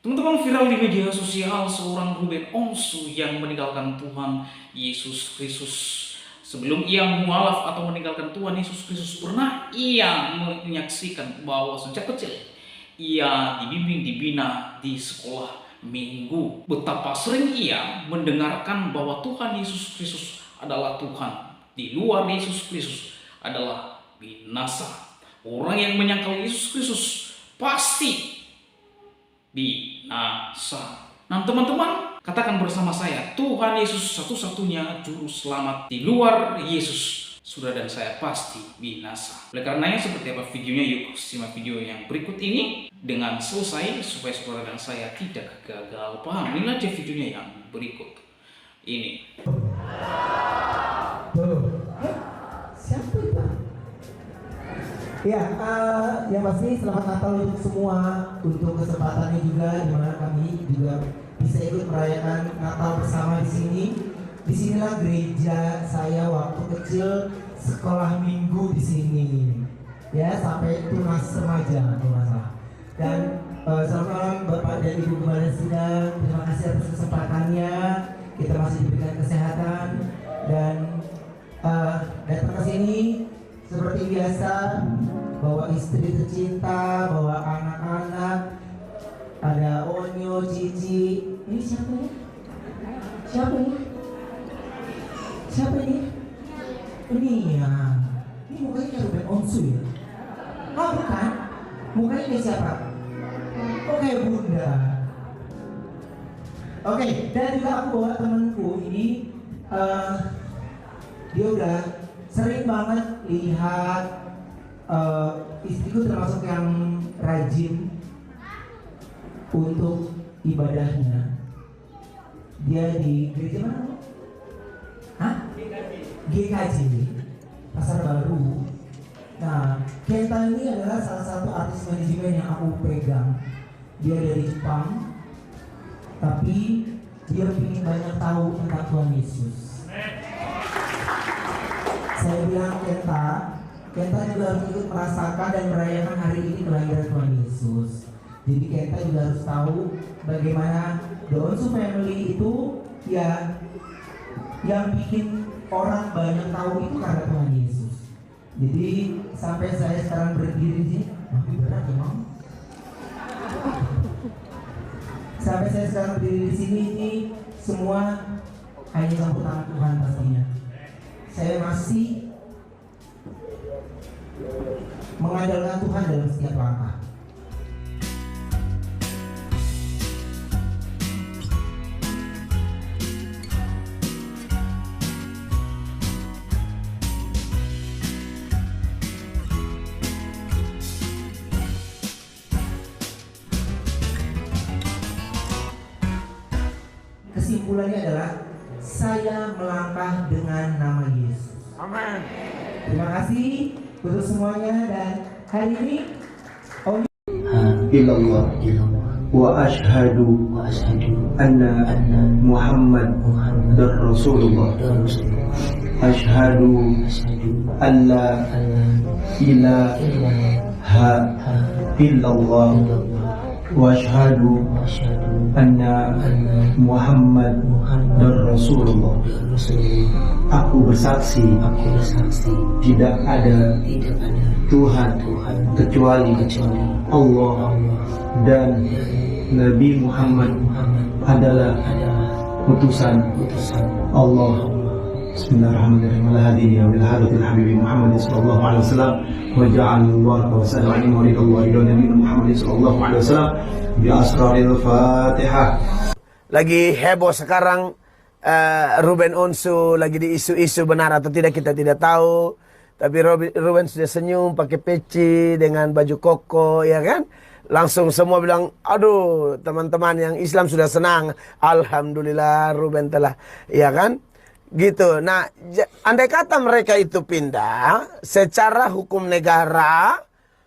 Teman-teman, viral di media sosial seorang Ruben Onsu yang meninggalkan Tuhan Yesus Kristus. Sebelum ia mualaf atau meninggalkan Tuhan Yesus Kristus, pernah ia menyaksikan bahwa sejak kecil ia dibimbing, dibina di sekolah minggu. Betapa sering ia mendengarkan bahwa Tuhan Yesus Kristus adalah Tuhan, di luar Yesus Kristus adalah binasa. Orang yang menyangkal Yesus Kristus pasti binasa. Nah teman-teman, katakan bersama saya, Tuhan Yesus satu-satunya juru selamat. Di luar Yesus, saudara dan saya pasti binasa. Oleh karenanya seperti apa videonya, yuk simak video yang berikut ini dengan selesai supaya saudara dan saya tidak gagal paham. Inilah aja videonya yang berikut ini. Siapa itu? Ya, yang pasti selamat Natal untuk semua. Untuk kesempatannya juga, di mana kami juga bisa ikut merayakan Natal bersama di sini. Disinilah gereja saya waktu kecil, sekolah minggu di sini. Ya, sampai tunas remaja, Dan selamat malam Bapak dan Ibu Gembala Sidang. Terima kasih atas kesempatannya. Kita masih diberikan kesehatan dan datang ke sini seperti biasa, bawa istri tercinta, bawa anak-anak, ada Onyo, Cici. Ini siapa ya? Siapa ya? Siapa ini? Ini ya. Ini mukanya Ruben Onsu ya? Oh bukan? Mukanya kayak siapa? Oh kayak Bunda. Oke, dan juga aku bawa temanku ini. Dia udah sering banget lihat istriku termasuk yang rajin untuk ibadahnya. Dia di gereja mana? Hah? GKJ Pasar Baru. Nah, Kenta ini adalah salah satu artis manajemen yang aku pegang. Dia dari Jepang, tapi dia ingin banyak tahu tentang Tuhan Yesus. Saya bilang Kenta juga harus ikut merasakan dan merayakan hari ini kelahiran Tuhan Yesus. Jadi Kenta juga harus tahu bagaimana The Onsu Family itu ya yang bikin orang banyak tahu itu karena Tuhan Yesus. Jadi sampai saya sekarang berdiri di sini, berat ya Mam? Sampai saya sekarang berdiri di sini ini semua hanya campur tangan Tuhan pastinya. Saya masih mengandalkan Tuhan dalam setiap langkah. Kesimpulannya adalah saya melangkah dengan nama Yesus. Amin. Terima kasih untuk semuanya dan hari ini illallah wa ashhadu anna Muhammad dan Rasulullah. Ashhadu an la ilaha illallah wa ashhadu anna Muhammad dan Rasulullah. Aku bersaksi tidak ada Tuhan kecuali Allah dan Nabi Muhammad adalah utusan Allah. Bismillahirrahmanirrahim. Al-hadiya wa al-hadatil habibi Muhammad sallallahu alaihi wasallam wa ja'alna mubaraka wa sallallahu alaihi wa Nabi Muhammad sallallahu alaihi wasallam bi asraril Fatihah. Lagi heboh sekarang, Ruben Onsu lagi di isu-isu benar atau tidak kita tidak tahu. Tapi Ruben sudah senyum pakai peci dengan baju koko, ya kan? Langsung semua bilang, aduh teman-teman yang Islam sudah senang. Alhamdulillah Ruben telah, ya kan? Gitu. Nah, andai kata mereka itu pindah secara hukum negara,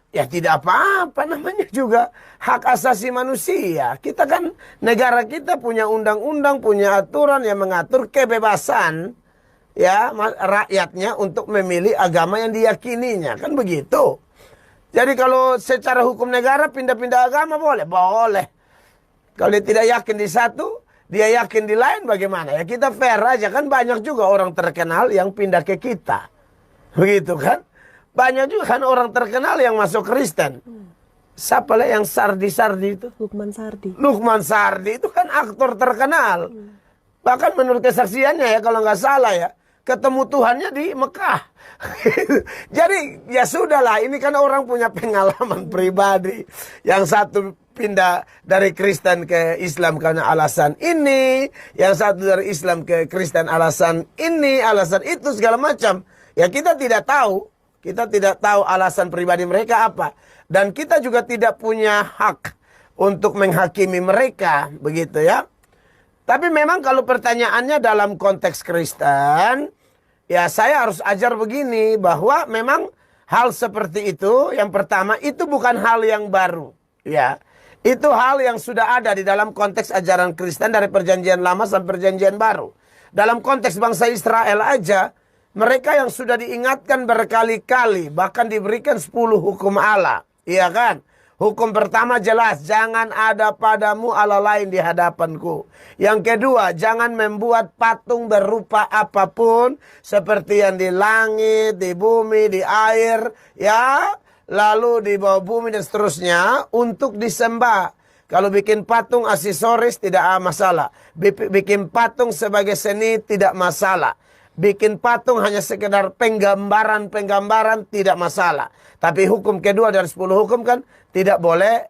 ya tidak apa-apa, namanya juga hak asasi manusia. Kita kan, negara kita punya undang-undang, punya aturan yang mengatur kebebasan ya rakyatnya untuk memilih agama yang diyakininya, kan begitu. Jadi kalau secara hukum negara pindah-pindah agama boleh, boleh. Kalau dia tidak yakin di satu, dia yakin di lain bagaimana? Ya kita fair aja, kan banyak juga orang terkenal yang pindah ke kita. Begitu kan? Banyak juga kan orang terkenal yang masuk Kristen. Siapa lah yang Sardi itu? Lukman Sardi. Lukman Sardi itu kan aktor terkenal. Bahkan menurut kesaksiannya ya, kalau nggak salah ya, ketemu Tuhannya di Mekah. Jadi ya sudahlah, ini kan orang punya pengalaman pribadi. Yang satu pindah dari Kristen ke Islam karena alasan ini, yang satu dari Islam ke Kristen alasan ini, alasan itu, segala macam. Ya kita tidak tahu alasan pribadi mereka apa. Dan kita juga tidak punya hak untuk menghakimi mereka, begitu ya. Tapi memang kalau pertanyaannya dalam konteks Kristen, ya saya harus ajar begini, bahwa memang hal seperti itu, yang pertama, itu bukan hal yang baru. Ya, itu hal yang sudah ada di dalam konteks ajaran Kristen dari perjanjian lama sampai perjanjian baru. Dalam konteks bangsa Israel aja, mereka yang sudah diingatkan berkali-kali, bahkan diberikan 10 hukum Allah. Iya kan? Hukum pertama jelas, jangan ada padamu Allah lain di hadapanku. Yang kedua, jangan membuat patung berupa apapun, seperti yang di langit, di bumi, di air, ya, lalu di bawah bumi dan seterusnya, untuk disembah. Kalau bikin patung aksesoris tidak masalah. Bikin patung sebagai seni tidak masalah. Bikin patung hanya sekedar penggambaran tidak masalah. Tapi hukum kedua dari 10 hukum kan tidak boleh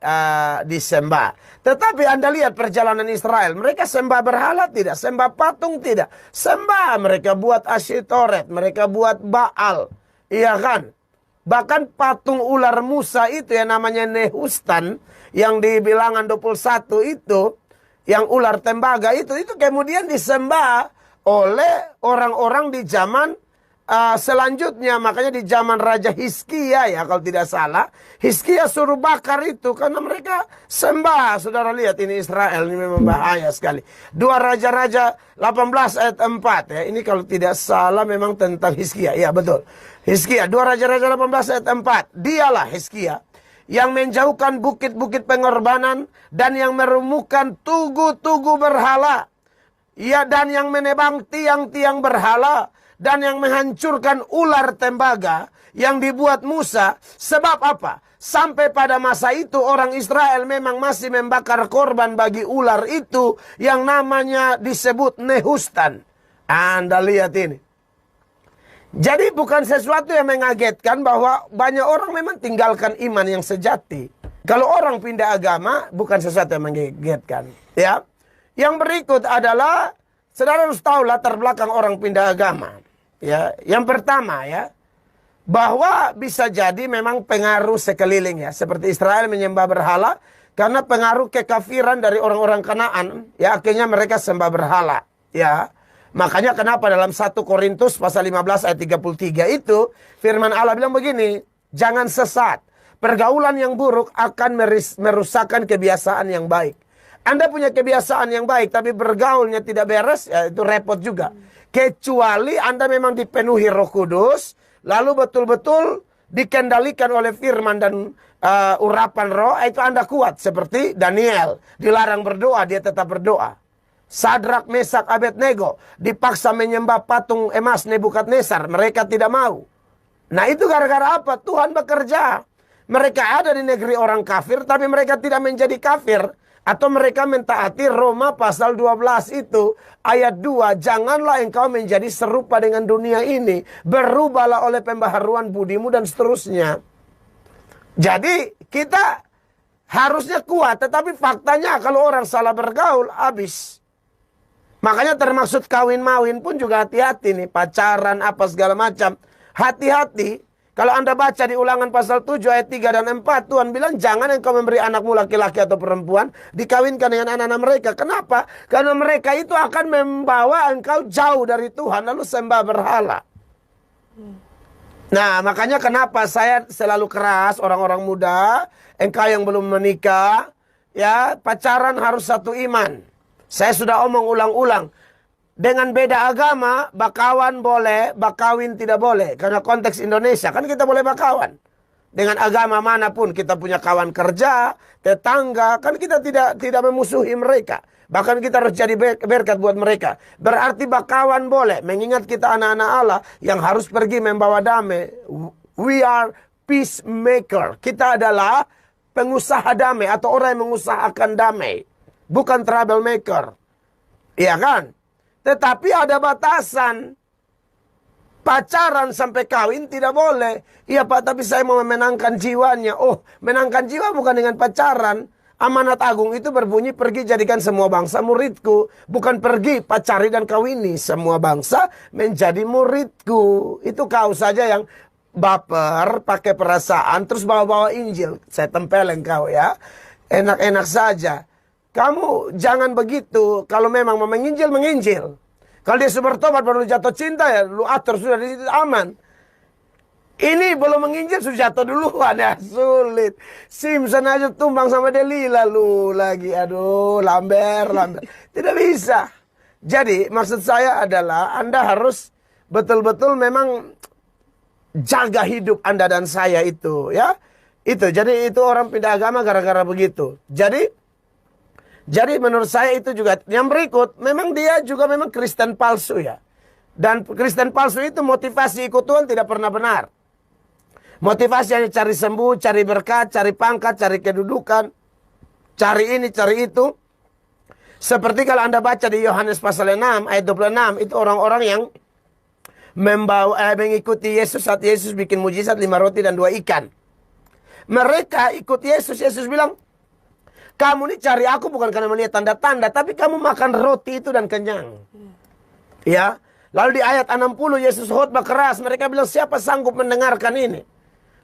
disembah. Tetapi Anda lihat perjalanan Israel. Mereka sembah berhala tidak, sembah patung tidak. Sembah, mereka buat Asyitoret, mereka buat Baal. Iya kan? Bahkan patung ular Musa itu yang namanya Nehustan, yang di Bilangan 21 itu, yang ular tembaga itu kemudian disembah oleh orang-orang di zaman selanjutnya. Makanya di zaman Raja Hizkia ya, kalau tidak salah, Hizkia suruh bakar itu karena mereka sembah. Saudara lihat ini Israel, ini memang bahaya sekali. 2 Raja-Raja 18 ayat 4 ya. Ini kalau tidak salah memang tentang Hizkia. Ya betul. Hizkia, 2 Raja-Raja 18 ayat 4. Dialah Hizkia yang menjauhkan bukit-bukit pengorbanan dan yang merumuhkan tugu-tugu berhala. Ya, dan yang menebang tiang-tiang berhala, dan yang menghancurkan ular tembaga yang dibuat Musa. Sebab apa? Sampai pada masa itu orang Israel memang masih membakar korban bagi ular itu yang namanya disebut Nehustan. Anda lihat ini. Jadi bukan sesuatu yang mengagetkan bahwa banyak orang memang tinggalkan iman yang sejati. Kalau orang pindah agama bukan sesuatu yang mengagetkan. Ya. Yang berikut adalah, saudara harus tahu latar belakang orang pindah agama. Ya, yang pertama ya, bahwa bisa jadi memang pengaruh sekeliling ya, seperti Israel menyembah berhala karena pengaruh kekafiran dari orang-orang Kanaan. Ya, akhirnya mereka sembah berhala. Ya, makanya kenapa dalam 1 Korintus pasal 15 ayat 33 itu firman Allah bilang begini, jangan sesat. Pergaulan yang buruk akan merusakkan kebiasaan yang baik. Anda punya kebiasaan yang baik, tapi bergaulnya tidak beres, ya itu repot juga. Kecuali Anda memang dipenuhi Roh Kudus, lalu betul-betul dikendalikan oleh firman dan urapan roh, itu Anda kuat. Seperti Daniel, dilarang berdoa, dia tetap berdoa. Sadrak, Mesak, Abednego, dipaksa menyembah patung emas Nebukadnezar, mereka tidak mau. Nah itu gara-gara apa? Tuhan bekerja. Mereka ada di negeri orang kafir, tapi mereka tidak menjadi kafir. Atau mereka mentaati Roma pasal 12 itu. Ayat 2. Janganlah engkau menjadi serupa dengan dunia ini. Berubahlah oleh pembaharuan budimu dan seterusnya. Jadi kita harusnya kuat. Tetapi faktanya kalau orang salah bergaul habis. Makanya termaksud kawin-mawin pun juga hati-hati nih. Pacaran apa segala macam. Hati-hati. Kalau Anda baca di Ulangan pasal 7 ayat 3 dan 4, Tuhan bilang jangan engkau memberi anakmu laki-laki atau perempuan dikawinkan dengan anak-anak mereka. Kenapa? Karena mereka itu akan membawa engkau jauh dari Tuhan lalu sembah berhala. Nah, makanya kenapa saya selalu keras orang-orang muda, engkau yang belum menikah, ya, pacaran harus satu iman. Saya sudah omong ulang-ulang. Dengan beda agama, bakawan boleh, bakawin tidak boleh. Karena konteks Indonesia, kan kita boleh bakawan. dengan agama manapun. Kita punya kawan kerja, tetangga, kan kita tidak memusuhi mereka. Bahkan kita harus jadi berkat buat mereka. Berarti kawan boleh, mengingat kita anak-anak Allah yang harus pergi membawa damai. We are peacemaker. Kita adalah pengusaha damai atau orang yang mengusahakan damai. Bukan troublemaker. Iya kan? Tetapi ada batasan. Pacaran sampai kawin tidak boleh. Iya Pak, tapi saya mau memenangkan jiwanya. Oh, menangkan jiwa bukan dengan pacaran. Amanat agung itu berbunyi, pergi jadikan semua bangsa muridku. Bukan pergi pacari dan kawini semua bangsa menjadi muridku. Itu kau saja yang baper, pakai perasaan, terus bawa-bawa Injil. Saya tempelin kau ya. Enak-enak saja. Kamu jangan begitu. Kalau memang mau menginjil, menginjil. Kalau dia sudah bertobat baru jatuh cinta ya, lu atur sudah aman. Ini belum menginjil sudah jatuh duluan ya, sulit. Simpson aja tumbang sama Delila lu lagi, aduh lamber. Tidak bisa. Jadi maksud saya adalah Anda harus betul-betul memang jaga hidup Anda dan saya itu ya. Jadi itu orang pindah agama gara-gara begitu. Jadi menurut saya itu juga yang berikut, memang dia juga memang Kristen palsu ya. Dan Kristen palsu itu motivasi ikut Tuhan tidak pernah benar. Motivasi hanya cari sembuh, cari berkat, cari pangkat, cari kedudukan, cari ini, cari itu. Seperti kalau Anda baca di Yohanes pasal 6 ayat 26, itu orang-orang yang mengikuti Yesus saat Yesus bikin mujizat 5 roti dan 2 ikan. Mereka ikut Yesus, Yesus bilang, kamu ini cari aku bukan karena melihat tanda-tanda, tapi kamu makan roti itu dan kenyang. Ya. Lalu di ayat 60 Yesus khotbah keras, mereka bilang siapa sanggup mendengarkan ini?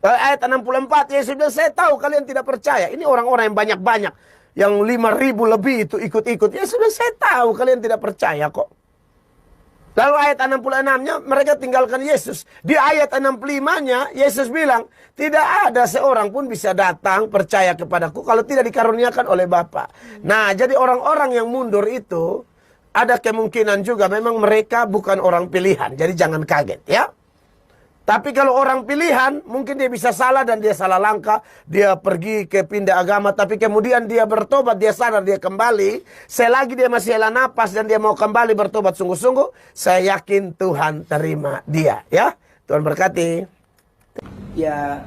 Ayat 64 Yesus bilang saya tahu kalian tidak percaya. Ini orang-orang yang banyak-banyak, yang 5.000 lebih itu ikut-ikut. Yesus bilang saya tahu kalian tidak percaya kok. Lalu ayat 66-nya mereka tinggalkan Yesus. Di ayat 65-nya Yesus bilang, tidak ada seorang pun bisa datang percaya kepadaku kalau tidak dikaruniakan oleh Bapa. Nah, jadi orang-orang yang mundur itu ada kemungkinan juga memang mereka bukan orang pilihan. Jadi jangan kaget ya. Tapi kalau orang pilihan, mungkin dia bisa salah dan dia salah langkah. Dia pergi ke pindah agama, tapi kemudian dia bertobat, dia sadar, dia kembali. Selagi dia masih hela napas dan dia mau kembali bertobat sungguh-sungguh, saya yakin Tuhan terima dia. Ya, Tuhan berkati. Ya,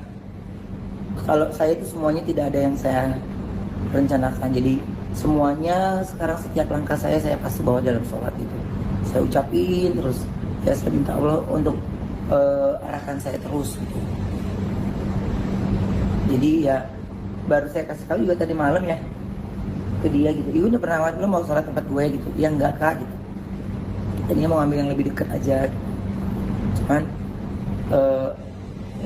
kalau saya itu semuanya tidak ada yang saya rencanakan. Jadi semuanya sekarang setiap langkah saya pasti bawa dalam sholat itu. Saya ucapin terus, ya saya minta Allah untuk arahkan saya terus gitu. Jadi ya baru saya kasih tahu juga tadi malam ya ke dia gitu, ibu udah pernah lo mau sholat tempat gue gitu, ya enggak kak gitu. Tadinya mau ambil yang lebih dekat aja gitu. Cuman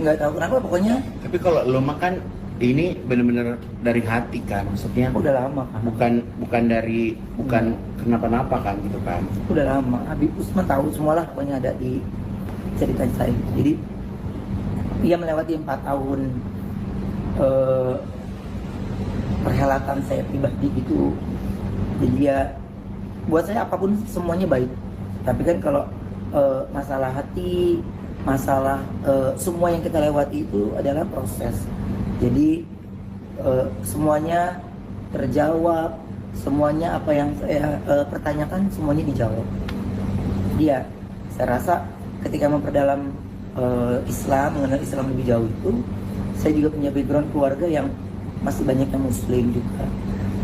nggak tahu kenapa pokoknya. Tapi kalau lo makan ini benar-benar dari hati kan, maksudnya Udah lama kan. bukan kenapa-napa kan gitu kan. Udah lama. Habib Usman tahu semualah pokoknya ada di cerita saya. Jadi ia melewati 4 tahun perhelatan saya pribadi itu. Jadi ya buat saya apapun semuanya baik. Tapi kan kalau masalah hati, masalah semua yang kita lewati itu adalah proses. Jadi semuanya terjawab, semuanya apa yang saya pertanyakan semuanya dijawab. Dia saya rasa ketika memperdalam Islam, mengenal Islam lebih jauh itu, saya juga punya background keluarga yang masih banyak yang Muslim juga.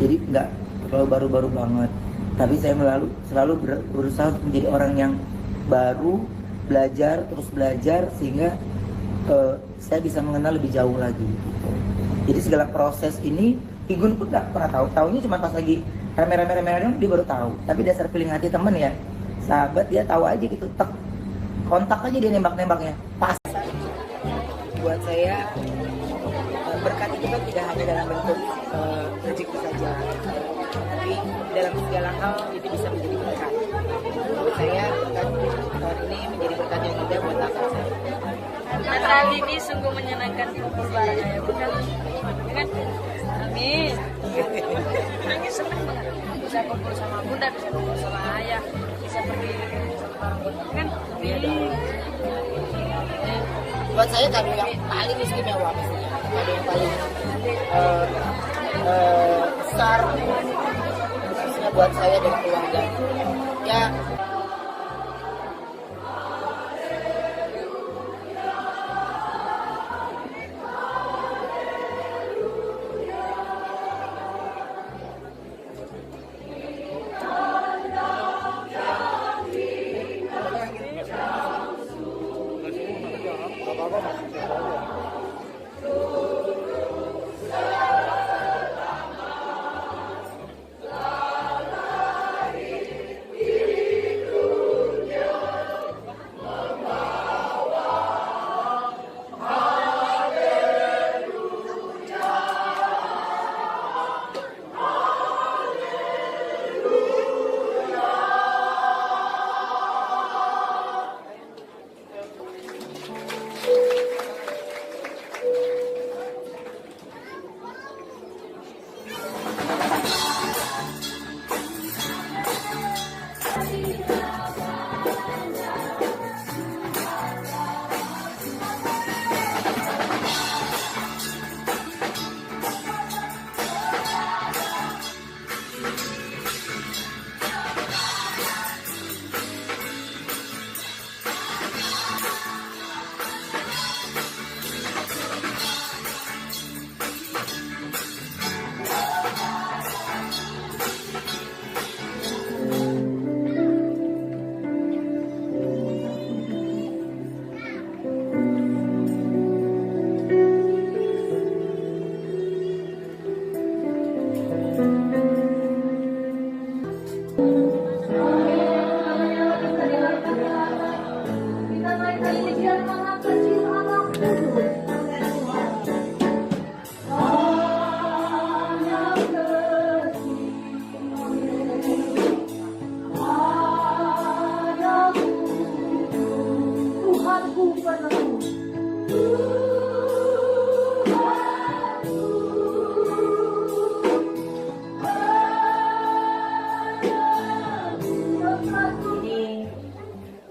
Jadi nggak terlalu baru-baru banget. Tapi saya selalu berusaha untuk menjadi orang yang baru, terus belajar sehingga saya bisa mengenal lebih jauh lagi. Gitu. Jadi segala proses ini, Igun pun nggak pernah tahu. Tahunya cuma pas lagi rame-rame dia baru tahu. Tapi dasar feeling hati temen ya, sahabat dia tahu aja gitu. Kontak aja dia nembak-nembaknya pas. Buat saya berkat itu kan tidak hanya dalam bentuk rezeki saja, tapi dalam segala hal itu bisa menjadi berkat. Buat saya berkat tahun ini menjadi berkat yang indah buat saya. Natal ini sungguh menyenangkan di lebaran ya bukan? Amin. Nangis senang banget. Bisa kumpul sama bunda, bisa kumpul sama ayah, bisa pergi sama orang kan? buat saya kado yang paling istimewa pastinya, kado yang paling besar pastinya buat saya dan keluarga ya.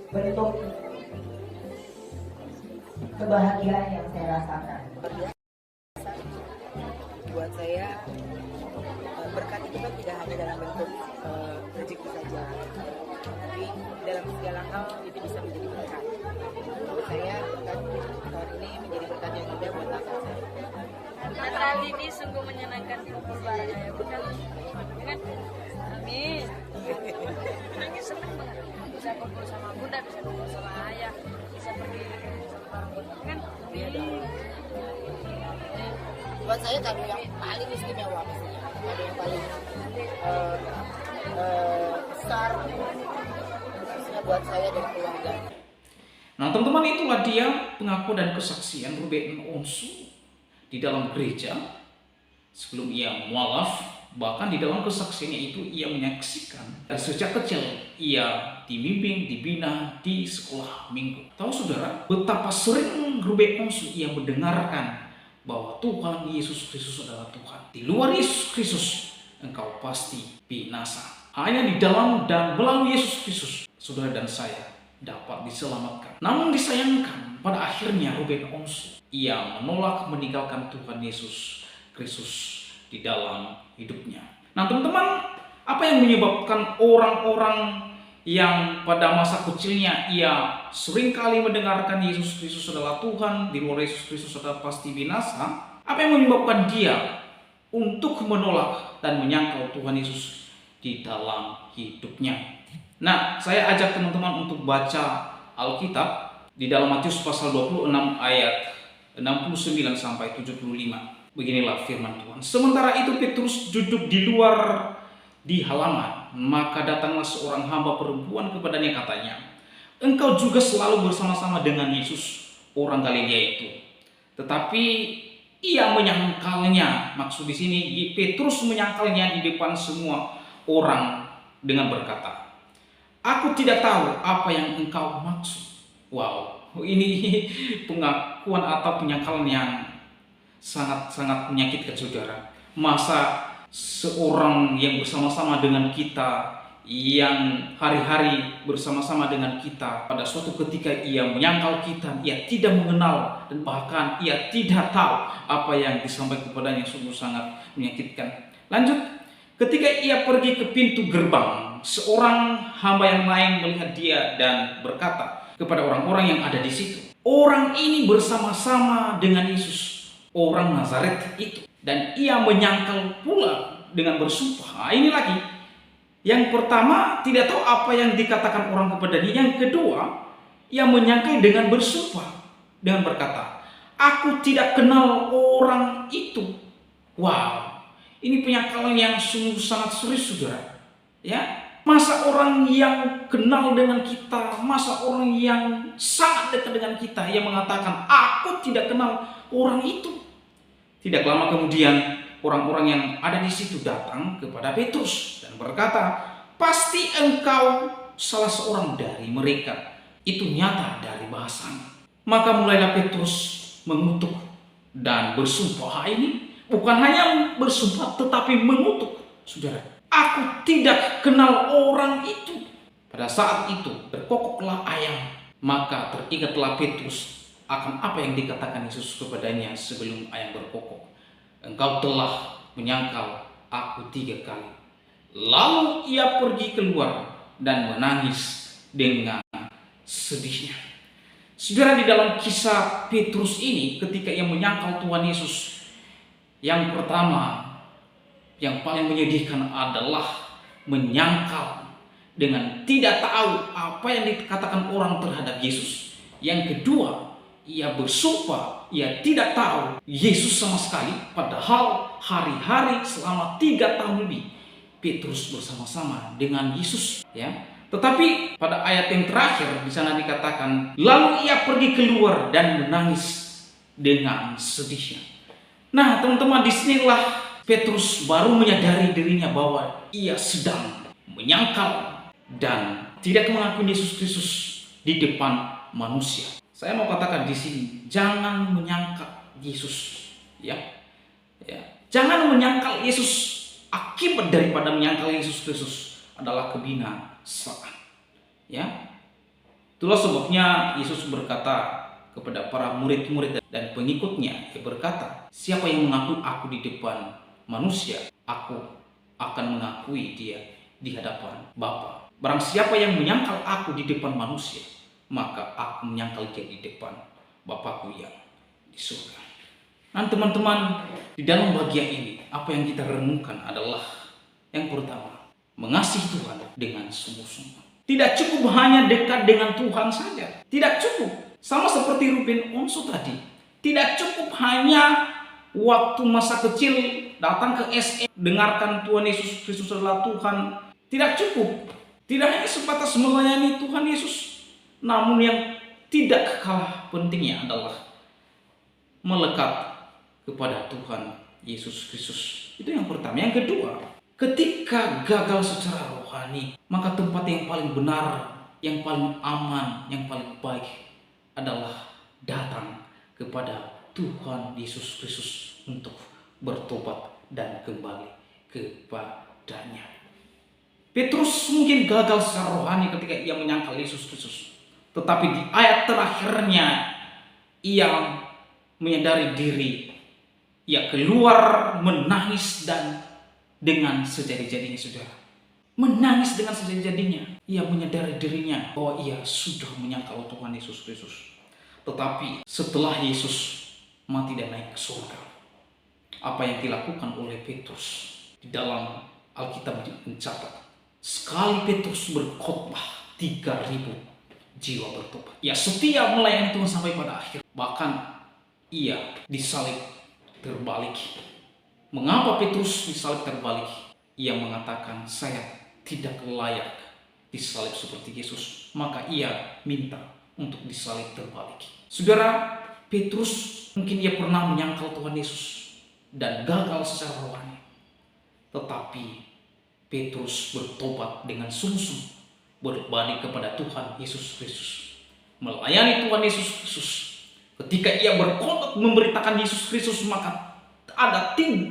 Bentuk kebahagiaan yang saya rasakan. Buat saya berkat itu kan tidak hanya dalam bentuk rezeki saja, tapi dalam segala hal itu bisa menjadi berkat. Buat saya berkat tahun ini menjadi berkat yang indah buat anak saya. Natal ini sungguh menyenangkan di keluarga ya Bunda. Kan? Amin. Nangis senang banget. Bisa kumpul sama Bunda, bisa kumpul sama Ayah, bisa pergi sama orang kan? Amin. Buat saya kado yang paling istimewa pastinya, kado yang paling besar pastinya buat saya dan keluarga. Nah teman-teman, itulah dia pengakuan dan kesaksian Ruben Onsu di dalam gereja sebelum ia mualaf. Bahkan di dalam kesaksiannya itu ia menyaksikan sejak kecil ia dibimbing, dibina di sekolah minggu. Tahu saudara betapa sering Ruben Onsu ia mendengarkan bahwa Tuhan Yesus Kristus adalah Tuhan. Di luar Yesus Kristus engkau pasti binasa. Hanya di dalam dan melalui Yesus Kristus saudara dan saya dapat diselamatkan. Namun disayangkan pada akhirnya Ruben Onsu ia menolak meninggalkan Tuhan Yesus Kristus di dalam hidupnya. Nah teman-teman, apa yang menyebabkan orang-orang yang pada masa kecilnya ia seringkali mendengarkan Yesus Kristus adalah Tuhan, di luar Yesus Kristus adalah pasti binasa? Apa yang menyebabkan dia untuk menolak dan menyangkal Tuhan Yesus di dalam hidupnya? Nah, saya ajak teman-teman untuk baca Alkitab di dalam Matius pasal 26 ayat 69 sampai 75. Beginilah firman Tuhan. Sementara itu Petrus duduk di luar di halaman, maka datanglah seorang hamba perempuan kepadanya, katanya, engkau juga selalu bersama-sama dengan Yesus orang Galilea itu. Tetapi ia menyangkalnya. Maksud di sini Petrus menyangkalnya di depan semua orang dengan berkata, aku tidak tahu apa yang engkau maksud. Wow, ini pengakuan atau penyangkalan yang sangat-sangat menyakitkan saudara. Masa seorang yang bersama-sama dengan kita yang hari-hari bersama-sama dengan kita, pada suatu ketika ia menyangkal kita, ia tidak mengenal dan bahkan ia tidak tahu apa yang disampaikan kepadanya, sungguh sangat menyakitkan. Lanjut, ketika ia pergi ke pintu gerbang, seorang hamba yang lain melihat dia dan berkata kepada orang-orang yang ada di situ, orang ini bersama-sama dengan Yesus, orang Nazaret itu. Dan ia menyangkal pula dengan bersumpah. Ini lagi, yang pertama tidak tahu apa yang dikatakan orang kepadanya. Yang kedua, ia menyangkal dengan bersumpah, dengan berkata, aku tidak kenal orang itu. Wow, ini penyangkalan yang sungguh sangat serius, saudara. Ya, masa orang yang kenal dengan kita, masa orang yang sangat dekat dengan kita, yang mengatakan, aku tidak kenal orang itu. Tidak lama kemudian, orang-orang yang ada di situ datang kepada Petrus dan berkata, pasti engkau salah seorang dari mereka. Itu nyata dari bahasanya. Maka mulailah Petrus mengutuk dan bersumpah. Ini bukan hanya bersumpah tetapi mengutuk, saudara. Aku tidak kenal orang itu. Pada saat itu berkokoklah ayam. Maka teringatlah Petrus akan apa yang dikatakan Yesus kepadanya sebelum ayam berkokok. Engkau telah menyangkal aku 3 kali. Lalu ia pergi keluar dan menangis dengan sedihnya. Saudara, di dalam kisah Petrus ini, ketika ia menyangkal Tuhan Yesus, yang pertama, yang paling menyedihkan adalah menyangkal dengan tidak tahu apa yang dikatakan orang terhadap Yesus. Yang kedua, ia bersumpah, ia tidak tahu Yesus sama sekali, padahal hari-hari selama 3 tahun lebih Petrus bersama-sama dengan Yesus, ya. Tetapi pada ayat yang terakhir di sana dikatakan, lalu ia pergi keluar dan menangis dengan sedihnya. Nah, teman-teman, disinilah Petrus baru menyadari dirinya bahwa ia sedang menyangkal dan tidak mengakui Yesus Kristus di depan manusia. Saya mau katakan di sini, jangan menyangkal Yesus, ya. Jangan menyangkal Yesus. Akibat daripada menyangkal Yesus Kristus adalah kebinasaan, ya. Itulah sebabnya Yesus berkata kepada para murid-murid dan pengikutnya, dia berkata, siapa yang mengakui aku di depan manusia, aku akan mengakui dia di hadapan Bapa. Barang siapa yang menyangkal aku di depan manusia, maka aku menyangkal dia di depan Bapakku yang di surga. Nah, teman-teman, di dalam bagian ini, apa yang kita renungkan adalah yang pertama, mengasihi Tuhan dengan sungguh-sungguh. Tidak cukup hanya dekat dengan Tuhan saja. Tidak cukup. Sama seperti Ruben Onsu tadi. Tidak cukup hanya waktu masa kecil datang ke SE, dengarkan Tuhan Yesus Kristus adalah Tuhan. Tidak cukup. Tidak hanya sebatas melayani Tuhan Yesus. Namun yang tidak kalah pentingnya adalah melekat kepada Tuhan Yesus Kristus. Itu yang pertama. Yang kedua, ketika gagal secara rohani, maka tempat yang paling benar, yang paling aman, yang paling baik adalah datang kepada Tuhan Yesus Kristus untuk bertobat dan kembali kepadanya. Petrus mungkin gagal secara rohani ketika ia menyangkal Yesus Kristus. Tetapi di ayat terakhirnya, ia menyadari diri. Ia keluar menangis dan dengan sejadi-jadinya, saudara. Menangis dengan sejadi-jadinya. Ia menyadari dirinya bahwa ia sudah menyangkal Tuhan Yesus Kristus. Tetapi setelah Yesus mati dan naik ke surga, apa yang dilakukan oleh Petrus di dalam Alkitab mencatat, sekali Petrus berkhotbah 3.000 jiwa bertobat. Ia setia melayani Tuhan sampai pada akhir. Bahkan ia disalib terbalik. Mengapa Petrus disalib terbalik? Ia mengatakan, saya tidak layak disalib seperti Yesus. Maka ia minta untuk disalib terbalik. Saudara, Petrus mungkin ia pernah menyangkal Tuhan Yesus dan gagal secara rohani. Tetapi Petrus bertobat dengan sungguh-sungguh, berbalik kepada Tuhan Yesus Kristus, melayani Tuhan Yesus Kristus. Ketika ia berkhotbah memberitakan Yesus Kristus, maka ada 3.000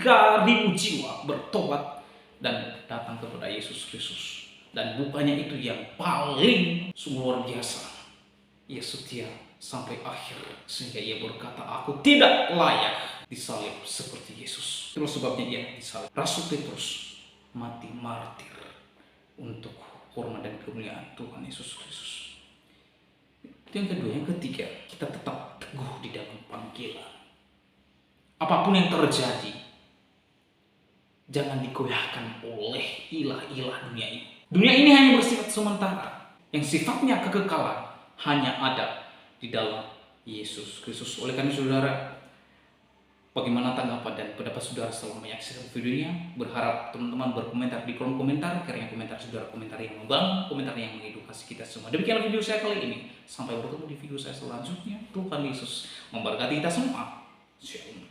jiwa bertobat dan datang kepada Yesus Kristus. Dan bukannya itu yang paling luar biasa. Ia setia sampai akhir sehingga ia berkata, aku tidak layak disalib seperti Yesus. Itulah sebabnya ia disalib. Rasul Petrus mati martir untuk hormat dan kemuliaan Tuhan Yesus Kristus. Itu yang kedua. Yang ketiga, kita tetap teguh di dalam panggilan. Apapun yang terjadi, jangan digoyahkan oleh ilah-ilah dunia ini. Dunia ini hanya bersifat sementara. Yang sifatnya kekekalan hanya ada di dalam Yesus Kristus. Oleh karena saudara, bagaimana tanggapan dan pendapat saudara setelah menyaksikan videonya? Berharap teman-teman berkomentar di kolom komentar, karena komentar saudara komentar yang membangun, komentar yang mengedukasi kita semua. Demikianlah video saya kali ini. Sampai bertemu di video saya selanjutnya. Tuhan Yesus memberkati kita semua. Shalom.